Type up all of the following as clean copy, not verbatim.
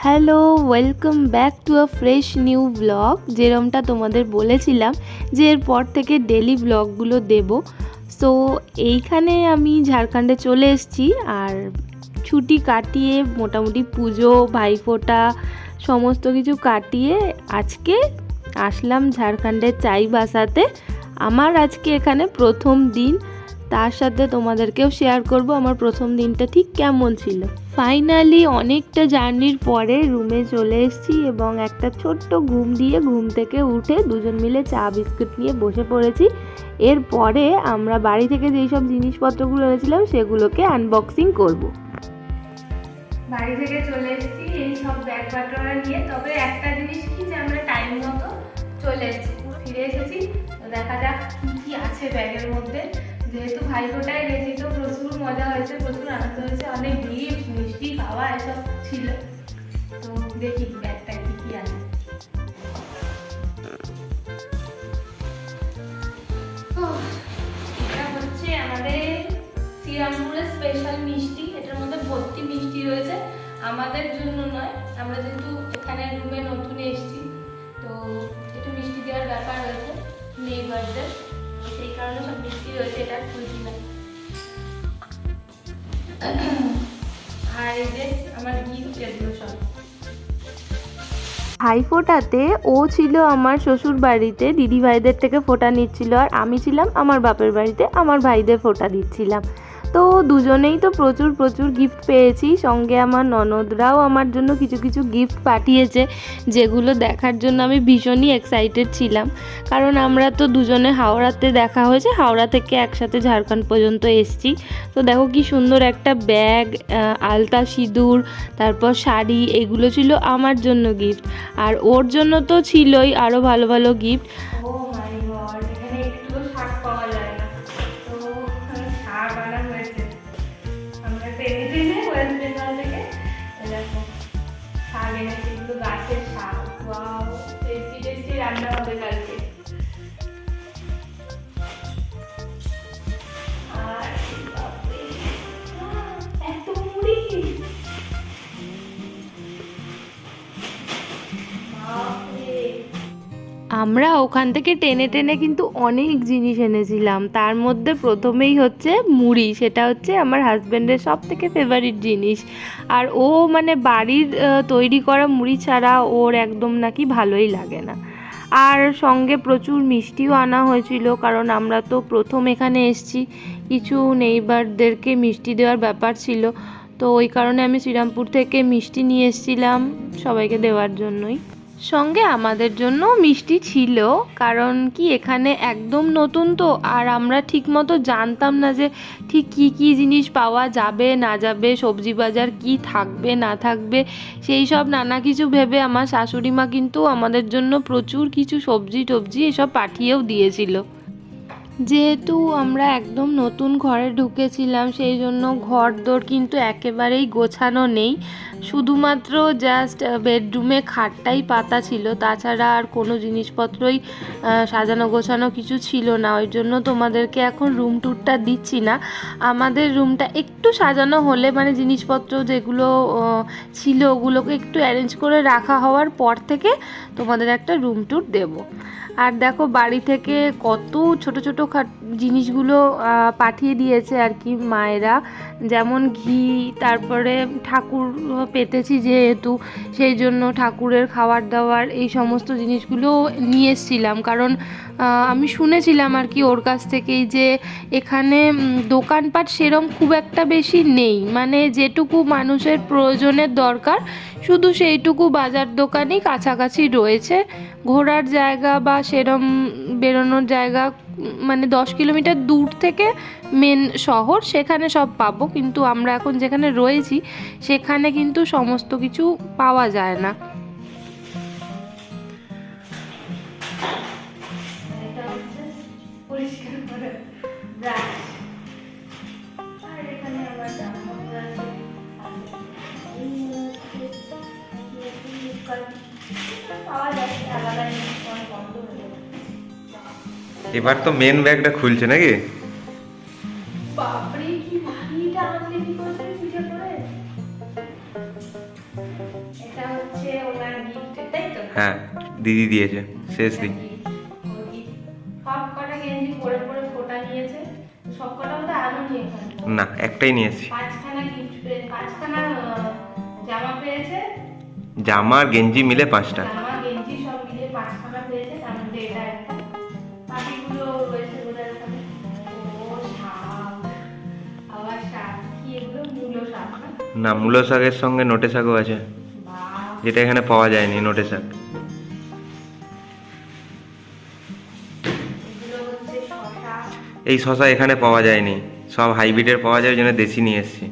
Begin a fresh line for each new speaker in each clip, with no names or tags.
Hello, welcome back to a fresh new blog. যেরমটা তোমাদের বলেছিলাম যে এরপর থেকে ডেলি ব্লগগুলো দেব। সো এইখানে আমি ঝাড়খণ্ডে চলে এসেছি আর ছুটি কাটিয়ে মোটামুটি পুজো ভাইফোঁটা সমস্ত কিছু কাটিয়ে আজকে আসলাম ঝাড়খণ্ডের চাইবাসাতে। আমার আজকে এখানে প্রথম দিন, তার সাথে তোমাদেরকেও শেয়ার করব আমার প্রথম দিনটা ঠিক কেমন ছিল। ফাইনালি অনেকটা জার্নির পরে রুমে চলে এসেছি এবং একটা ছোট্ট ঘুম দিয়ে ঘুম থেকে উঠে দুজন মিলে চা বিস্কুট নিয়ে বসে পড়েছি। এরপরে আমরা বাড়ি থেকে যেই সব জিনিসপত্রগুলো এনেছিলাম সেগুলোকে আনবক্সিং করব। বাড়ি থেকে চলে এসেছি এই সব ব্যাগ বাটোয়ারা নিয়ে। তবে একটা জিনিস কি যে আমরা টাইম মতো চলে এসেছি, পুরো ফিরে এসেছি। তো দেখা যাক কী কী আছে ব্যাগের মধ্যে। যেহেতু ভাইফোঁটায় গেছি তো প্রচুর মজা হয়েছে, প্রচুর আনন্দ হয়েছে, অনেক গিফট মিষ্টি খাওয়া এসব ছিল। তো দেখি ব্যাগটা কি কি আছে। এটা হচ্ছে আমাদের শ্রীরামপুরের স্পেশাল মিষ্টি। এটার মধ্যে ভর্তি মিষ্টি রয়েছে, আমাদের জন্য নয়, আমরা যেহেতু এখানে রুমে নতুন এসেছি তো একটু মিষ্টি দেওয়ার ব্যাপার রয়েছে নেইবারদের, সেই কারণে সব মিষ্টি রয়েছে। এটা খুলছি না। আর এই যে আমার গিফট, এগুলো সব। ভাইফোঁটাতে ও ছিল আমার শ্বশুর বাড়িতে, দিদি ভাইদের থেকে ফোঁটা নিচ্ছিল, আর আমি ছিলাম আমার বাপের বাড়িতে, আমার ভাইদের ফোঁটা দিচ্ছিলাম। তো দুজনেই তো প্রচুর প্রচুর গিফট পেয়েছি। সঙ্গে আমার ননদরাও আমার জন্য কিছু কিছু গিফট পাঠিয়েছে, যেগুলো দেখার জন্য আমি ভীষণই এক্সাইটেড ছিলাম। কারণ আমরা তো দুজনে হাওড়াতে দেখা হয়েছে, হাওড়া থেকে একসাথে ঝাড়খণ্ড পর্যন্ত এসেছি। তো দেখো কি সুন্দর একটা ব্যাগ, আলতা সিঁদুর, তারপর শাড়ি, এগুলো ছিল আমার জন্য গিফট। আর ওর জন্য তো ছিলই আরও ভালো ভালো গিফট। ও মাই গড, এখানে একটুও শাক পাওয়া যায় না, তো শাক আনা হয়েছে। আমরা টেনে টেনে ওয়েস্ট বেঙ্গল থেকে দেখো শাক এনেছি, এগুলো গাছের শাক। ওয়াও, টেস্টি টেস্টি রান্না হবে কালকে। আর এত মুড়ি, আমরা ওখান থেকে টেনে টেনে কিন্তু অনেক জিনিস এনেছিলাম। তার মধ্যে প্রথমেই হচ্ছে মুড়ি, সেটা হচ্ছে আমার হাজব্যান্ডের সব থেকে ফেভারিট জিনিস। আর ও মানে বাড়ির তৈরি করা মুড়ি ছাড়া ওর একদম নাকি ভালোই লাগে না। আর সঙ্গে প্রচুর মিষ্টিও আনা হয়েছিল, কারণ আমরা তো প্রথম এখানে এসেছি, কিছু নেইবারদেরকে মিষ্টি দেওয়ার ব্যাপার ছিল। তো ওই কারণে আমি শ্রীরামপুর থেকে মিষ্টি নিয়ে এসেছিলাম সবাইকে দেওয়ার জন্যই। সঙ্গে আমাদের জন্য মিষ্টি ছিল, কারণ কি এখানে একদম নতুন তো, আর আমরা ঠিকমতো জানতাম না যে ঠিক কী কী জিনিস পাওয়া যাবে না যাবে, সবজি বাজার কি থাকবে না থাকবে, সেই সব নানা কিছু ভেবে আমার শাশুড়ি মা কিন্তু আমাদের জন্য প্রচুর কিছু সবজি টবজি এসব পাঠিয়েও দিয়েছিল। যেহেতু আমরা একদম নতুন ঘরে ঢুকেছিলাম, সেই জন্য ঘরদোর কিন্তু একেবারেই গোছানো নেই। শুধুমাত্র জাস্ট বেডরুমে খাটটাই পাতা ছিল, তাছাড়া আর কোনো জিনিসপত্রই সাজানো গোছানো কিছু ছিল না। ওই জন্য তোমাদেরকে এখন রুম ট্যুরটা দিচ্ছি না। আমাদের রুমটা একটু সাজানো হলে, মানে জিনিসপত্র যেগুলো ছিল ওগুলোকে একটু অ্যারেঞ্জ করে রাখা হওয়ার পর থেকে তোমাদের একটা রুম ট্যুর দেবো। আর দেখো বাড়ি থেকে কত ছোট ছোট জিনিসগুলো পাঠিয়ে দিয়েছে আর কি মায়েরা, যেমন ঘি, তারপরে ঠাকুর পেতেছি যেহেতু, সেই জন্য ঠাকুরের খাবার দাবার এই সমস্ত জিনিসগুলো নিয়ে এসেছিলাম। কারণ আমি শুনেছিলাম আর কি ওর কাছ থেকেই যে এখানে দোকানপাট সেরম খুব একটা বেশি নেই, মানে যেটুকু মানুষের প্রয়োজনের দরকার শুধু সেইটুকু বাজার দোকানই কাছাকাছি রয়েছে। ঘোরার জায়গা বা সেরম বেরোনোর জায়গা মানে 10 কিলোমিটার দূর থেকে মেন শহর, সেখানে সব পাবো, কিন্তু আমরা এখন যেখানে রয়েছি সেখানে কিন্তু সমস্ত কিছু পাওয়া যায় না।
এবার তো মেন ব্যাগটা খুলছে নাকি?
বাপরে কি ভারী, এটা আনলে কি করে পিঠে করে। এটা
হ্যাঁ, দিদি দিয়েছে শেষ দিন।
সব কটা গেঞ্জি পরে পরে ফোটা নিয়েছে, সব কটা মধ্যে আলো নিয়ে এখানে
না, একটাই নিয়ে এসেছি।
5খানা গিফট পেয়ে 5খানা জামা পেয়েছে,
জামা আর গেঞ্জি মিলে 5টা।
জামা গেঞ্জি সব মিলে 5খানা পেয়েছে, তার মধ্যে এটা একটা। বাকিগুলো রয়েছে বোধহয় ওখানে। ও শাক, আবার শাক কি এগুলো? মূলো শাক না?
না, মূলো শাকের সঙ্গে নোটে শাকও আছে,
বাহ,
যেটা এখানে পাওয়া যায়নি, নোটে শাক।
এগুলো হচ্ছে শসা।
এই শশা এখানে পাওয়া যায়নি, সব হাইব্রিডের পাওয়া যায়, ওই জন্য দেশি নিয়ে এসেছি।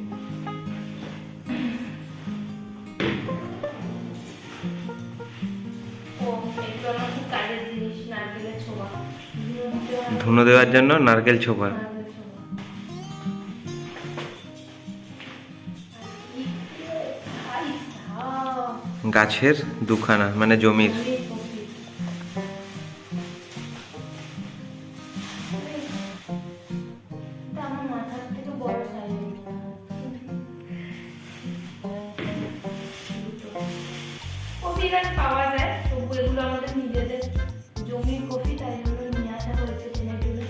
ও এগুলো আমার খুব কাজের জিনিস, নারকেলের ছোবা।
ধুনো দেওয়ার জন্য নারকেল ছোপা।
নারকেলের ছোবা। আই সাহ,
গাছের 2খানা, মানে জমির।
অনেক কফি। এটা আমার মাথার থেকে বড় সাইজ। কফি গাছ পাওয়া যায়, তবু এগুলো আমাদের নিজেদের জমির কফি, তাই জন্য নিয়ে আসা হয়েছে টেনে টুনে।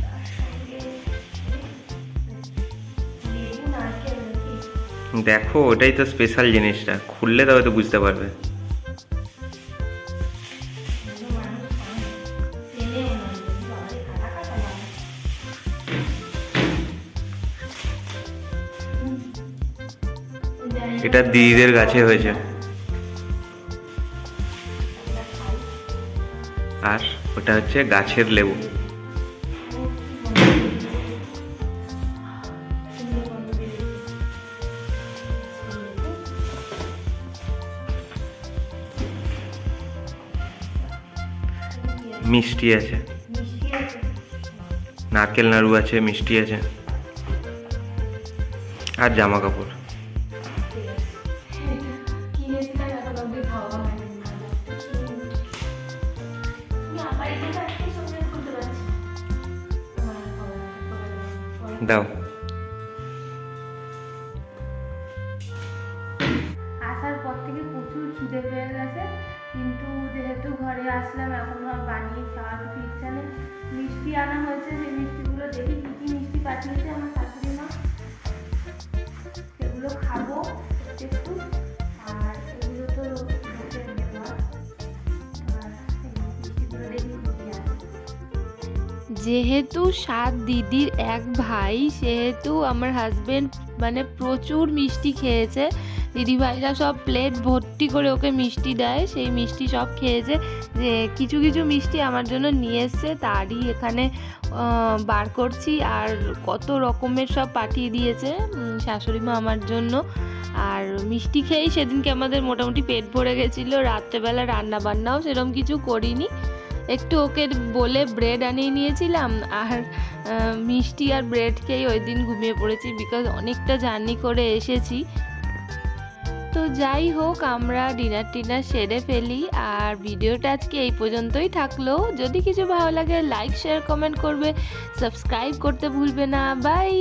তার সঙ্গে লেবু, নারকেল নাকি?
দেখো, ওটাই তো স্পেশাল জিনিসটা, খুললে তবে তো বুঝতে পারবে।
এগুলো মানুষ খায় না, চেনেও না, বাবারে কাটা কাটা লাগে। জানি না।
এটা দিদিদের গাছে হয়েছে।
এটা খাই।
আর ওটা হচ্ছে গাছের লেবু। মিষ্টি আছে,
মিষ্টি আছে।
নারকেল নাড়ু আছে, মিষ্টি আছে, আর জামা কাপড়।
ঠিক আছে। কিনেছিলাম, এখন অব্দি খাওয়া হয়নি। তুমি আবার এগুলো একটু সঙ্গে খুলতে পারছি। আমার খাওয়া হয়নি।
দাও।
আসার পর থেকে প্রচুর খিদে পেয়ে গেছে, কিন্তু যেহেতু ঘরে আসলাম এখনো আর বানিয়ে খাওয়ার কিছু ইচ্ছা নেই। মিষ্টি আনা হয়েছে, সেই মিষ্টিগুলো দেখি কী কী মিষ্টি পাঠিয়েছে আমার শাশুড়ি মা, সেগুলো খাবো একটু। আর এগুলো তো লোকের দেওয়া, আর এই মিষ্টিগুলো দেখি কী কী আছে। যেহেতু 7 দিদির এক ভাই, সেহেতু আমার হাজবেন্ড মানে প্রচুর মিষ্টি খেয়েছে। দিদিভাইরা সব প্লেট ভর্তি করে ওকে মিষ্টি দেয়, সেই মিষ্টি সব খেয়েছে। যে কিছু কিছু মিষ্টি আমার জন্য নিয়ে এসছে, তারই এখানে বার করছি। আর কত রকমের সব পাঠিয়ে দিয়েছে শাশুড়ি মা আমার জন্য। আর মিষ্টি খেয়েই সেদিনকে আমাদের মোটামুটি পেট ভরে গেছিলো। রাত্রেবেলা রান্না বান্নাও সেরকম কিছু করিনি, একটু ওকে বলে ব্রেড আনিয়ে নিয়েছিলাম, আর মিষ্টি আর ব্রেড খেয়েই ওই দিন ঘুমিয়ে পড়েছি, বিকজ অনেকটা জার্নি করে এসেছি। তো যাই হোক, আমরা ডিনার টিনার সেরে ফেলি। আর ভিডিওটা আজকে এই পর্যন্তই থাকলো। যদি কিছু ভালো লাগে লাইক শেয়ার কমেন্ট করবে, সাবস্ক্রাইব করতে ভুলবে না। বাই।